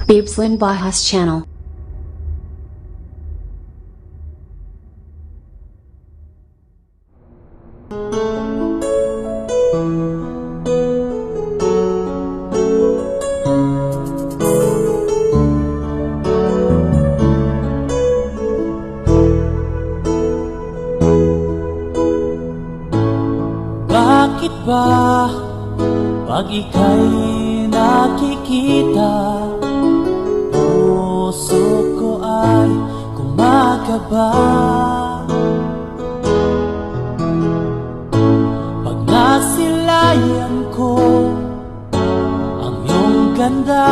Bibslin Bahas Channel. Bakit ba pag ika'y nakikita, puso ko ay kumakaba? Pag nasilayan ko ang iyong ganda,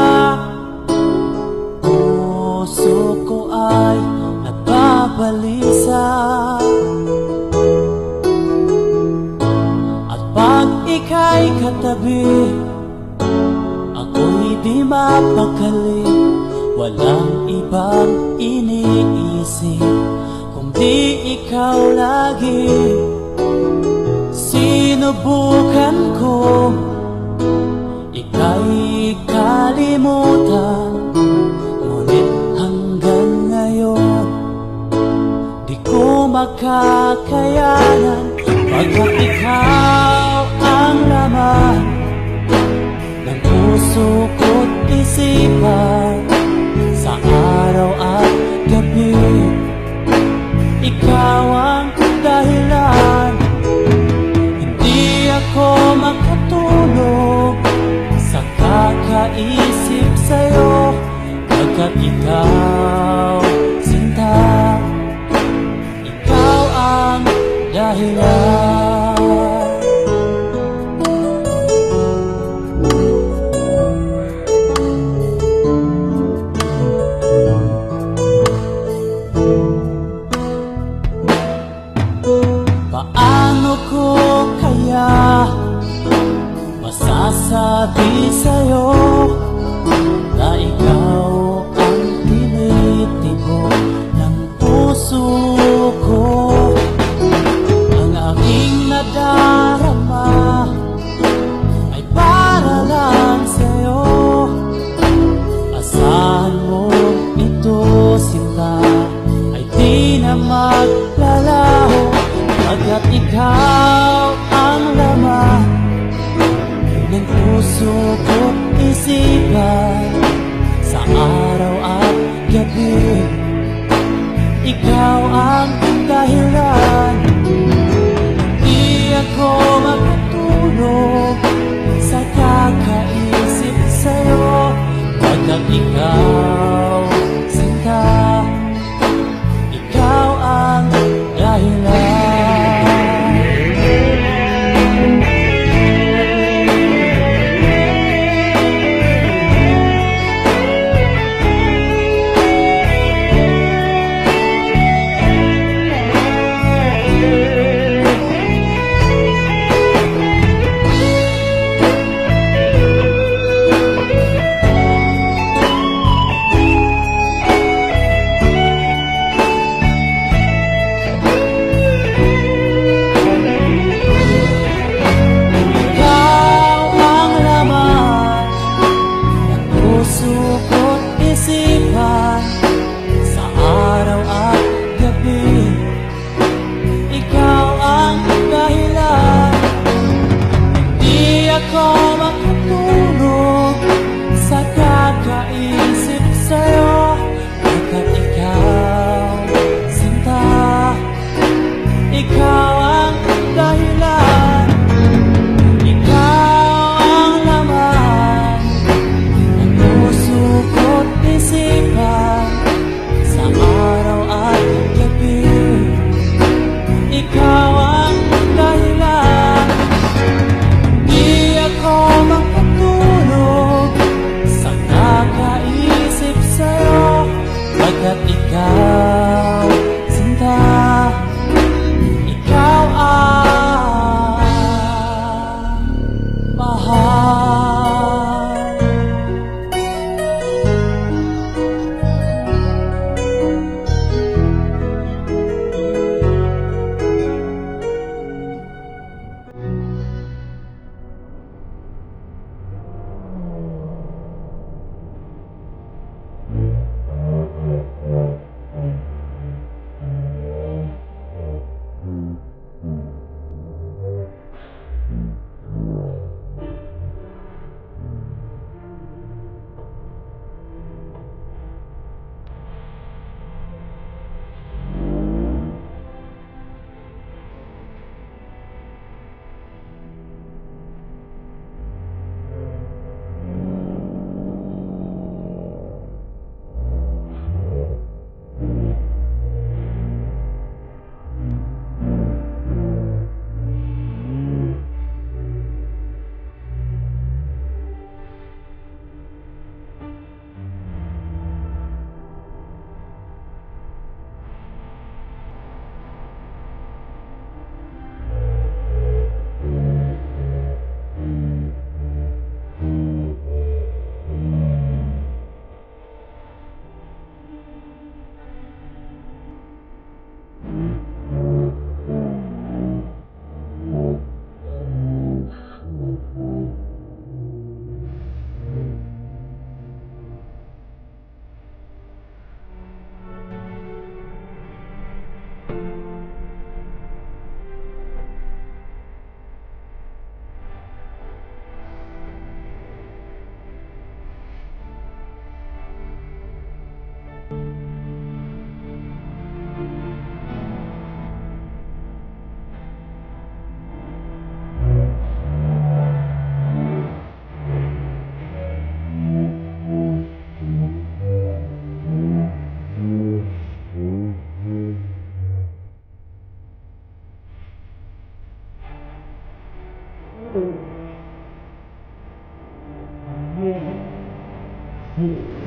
puso ko ay nagbabalisa. Pag ika'y katabi, ako'y di mapakali. Walang ibang iniisip kundi ikaw lagi. Sinubukan ko ika'y kalimutan, ngunit hanggang ngayon di ko makakayanan. Pagkat ikaw ang laman ng puso ko't isipan, sa araw at gabi ikaw ang dahilan. Hindi ako makatulog sa kakaisip sa'yo, pagkat ikaw, sinta, ikaw ang dahilan. Paano ko kaya masasabi sa'yo na ikaw ang tinitibok ng puso ko? Ang aking nadarama ay para lang sa'yo. Asahan mo ito, sinta, ay di na maglalaho. Pagkat ikaw ang laman ng puso ko't isipan, sa Hmm.